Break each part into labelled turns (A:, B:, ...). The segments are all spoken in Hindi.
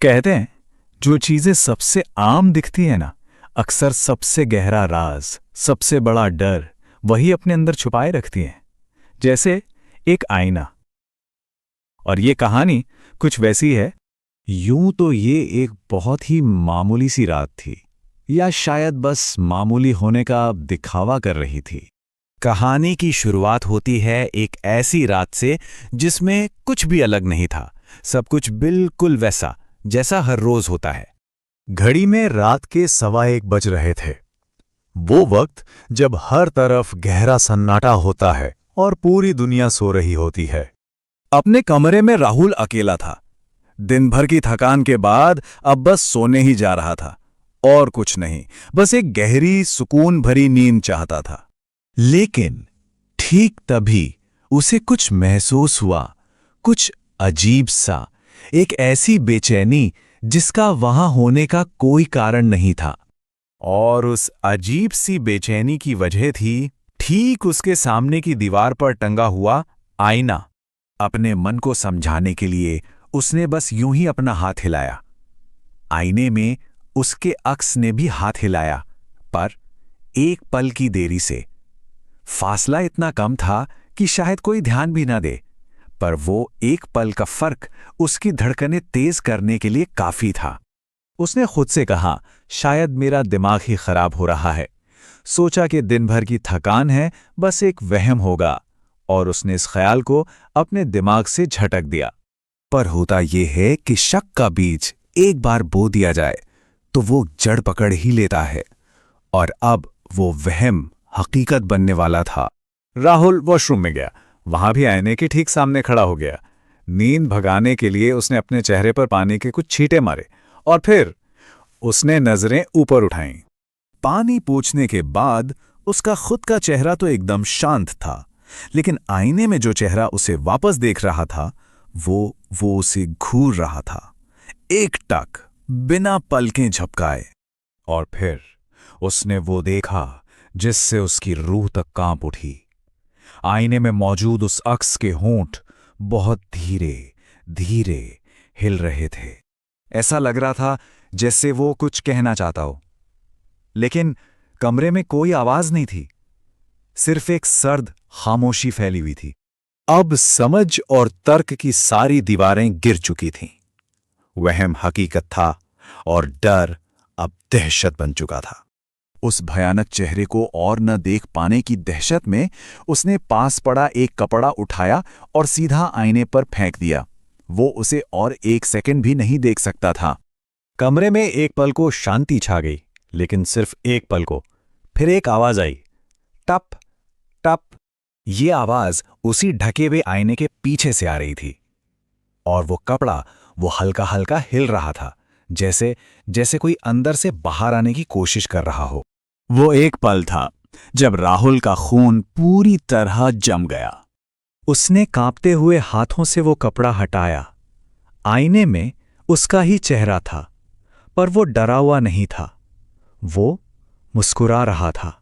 A: कहते हैं जो चीजें सबसे आम दिखती है ना, अक्सर सबसे गहरा राज, सबसे बड़ा डर वही अपने अंदर छुपाए रखती हैं। जैसे एक आईना। और ये कहानी कुछ वैसी है।
B: यूं तो ये एक बहुत ही मामूली सी रात थी, या शायद बस मामूली होने का दिखावा कर रही थी। कहानी की शुरुआत होती है एक ऐसी रात से जिसमें कुछ भी अलग नहीं था। सब कुछ बिल्कुल वैसा जैसा हर रोज होता है। घड़ी में रात के 1:15 बज रहे थे। वो वक्त जब हर तरफ गहरा सन्नाटा होता है और पूरी दुनिया सो रही होती है।
A: अपने कमरे में राहुल अकेला था। दिन भर की थकान के बाद अब बस सोने ही जा रहा था, और कुछ नहीं, बस एक गहरी सुकून भरी नींद चाहता था।
B: लेकिन ठीक तभी उसे कुछ महसूस हुआ, कुछ अजीब सा, एक ऐसी बेचैनी जिसका वहां होने का कोई कारण नहीं था। और उस अजीब सी बेचैनी की वजह थी ठीक उसके सामने की दीवार पर टंगा हुआ आईना। अपने मन को समझाने के लिए उसने बस यूं ही अपना हाथ हिलाया। आईने में उसके अक्स ने भी हाथ हिलाया, पर एक पल की देरी से। फासला इतना कम था कि शायद कोई ध्यान भी ना दे, पर वो एक पल का फर्क उसकी धड़कनें तेज करने के लिए काफी था। उसने खुद से कहा, शायद मेरा दिमाग ही खराब हो रहा है। सोचा कि दिन भर की थकान है, बस एक वहम होगा, और उसने इस ख्याल को अपने दिमाग से झटक दिया। पर होता यह है कि शक का बीज एक बार बो दिया जाए तो वो जड़ पकड़ ही लेता है, और अब वो वहम हकीकत बनने वाला था। राहुल वॉशरूम में गया। वहां भी आईने के ठीक सामने खड़ा हो गया। नींद भगाने के लिए उसने अपने चेहरे पर पानी के कुछ छींटे मारे, और फिर उसने नजरें ऊपर उठाईं। पानी पोंछने के बाद उसका खुद का चेहरा तो एकदम शांत था, लेकिन आईने में जो चेहरा उसे वापस देख रहा था वो उसे घूर रहा था, एकटक, बिना पलकें झपकाए। और फिर उसने वो देखा जिससे उसकी रूह तक कांप उठी। आईने में मौजूद उस अक्स के होंठ बहुत धीरे धीरे हिल रहे थे। ऐसा लग रहा था जैसे वो कुछ कहना चाहता हो, लेकिन कमरे में कोई आवाज नहीं थी, सिर्फ एक सर्द खामोशी फैली हुई थी। अब समझ और तर्क की सारी दीवारें गिर चुकी थीं। वहम हकीकत था और डर अब दहशत बन चुका था। उस भयानक चेहरे को और न देख पाने की दहशत में उसने पास पड़ा एक कपड़ा उठाया और सीधा आईने पर फेंक दिया। वो उसे और एक सेकंड भी नहीं देख सकता था। कमरे में एक पल को शांति छा गई, लेकिन सिर्फ एक पल को। फिर एक आवाज आई, टप टप। ये आवाज उसी ढके हुए आईने के पीछे से आ रही थी, और वो कपड़ा वो हल्का हल्का हिल रहा था, जैसे कोई अंदर से बाहर आने की कोशिश कर रहा हो। वो एक पल था जब राहुल का खून पूरी तरह जम गया। उसने कांपते हुए हाथों से वो कपड़ा हटाया। आईने में उसका ही चेहरा था, पर वो डरा हुआ नहीं था। वो मुस्कुरा रहा था,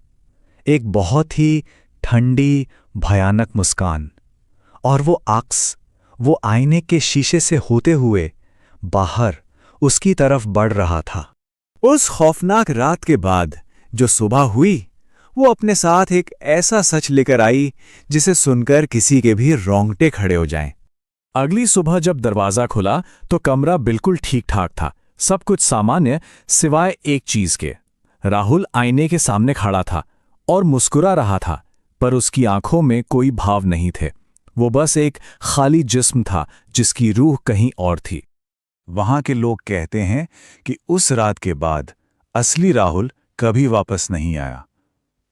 B: एक बहुत ही ठंडी भयानक मुस्कान। और वो अक्स, वो आईने के शीशे से होते हुए बाहर उसकी तरफ बढ़ रहा था। उस खौफनाक रात के बाद जो सुबह हुई, वो अपने साथ एक ऐसा सच लेकर आई जिसे सुनकर किसी के भी रोंगटे खड़े हो जाएं। अगली सुबह जब दरवाजा खुला तो कमरा बिल्कुल ठीक ठाक था, सब कुछ सामान्य, सिवाय एक चीज के। राहुल आईने के सामने खड़ा था और मुस्कुरा रहा था, पर उसकी आंखों में कोई भाव नहीं थे। वो बस एक खाली जिस्म था जिसकी रूह कहीं और थी। वहां के लोग कहते हैं कि उस रात के बाद असली राहुल कभी वापस नहीं आया।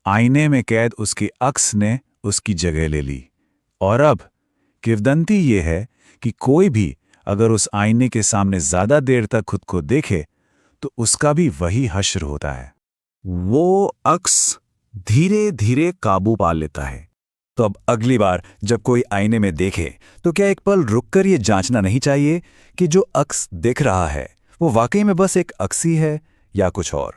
B: आईने में कैद उसके अक्स ने उसकी जगह ले ली। और अब किंवदंती ये है कि कोई भी अगर उस आईने के सामने ज्यादा देर तक खुद को देखे तो उसका भी वही हश्र होता है। वो अक्स धीरे धीरे काबू पा लेता है। तो अब अगली बार जब कोई आईने में देखे तो क्या एक पल रुककर ये जांचना नहीं चाहिए कि जो अक्स दिख रहा है वो वाकई में बस एक अक्स ही है या कुछ और।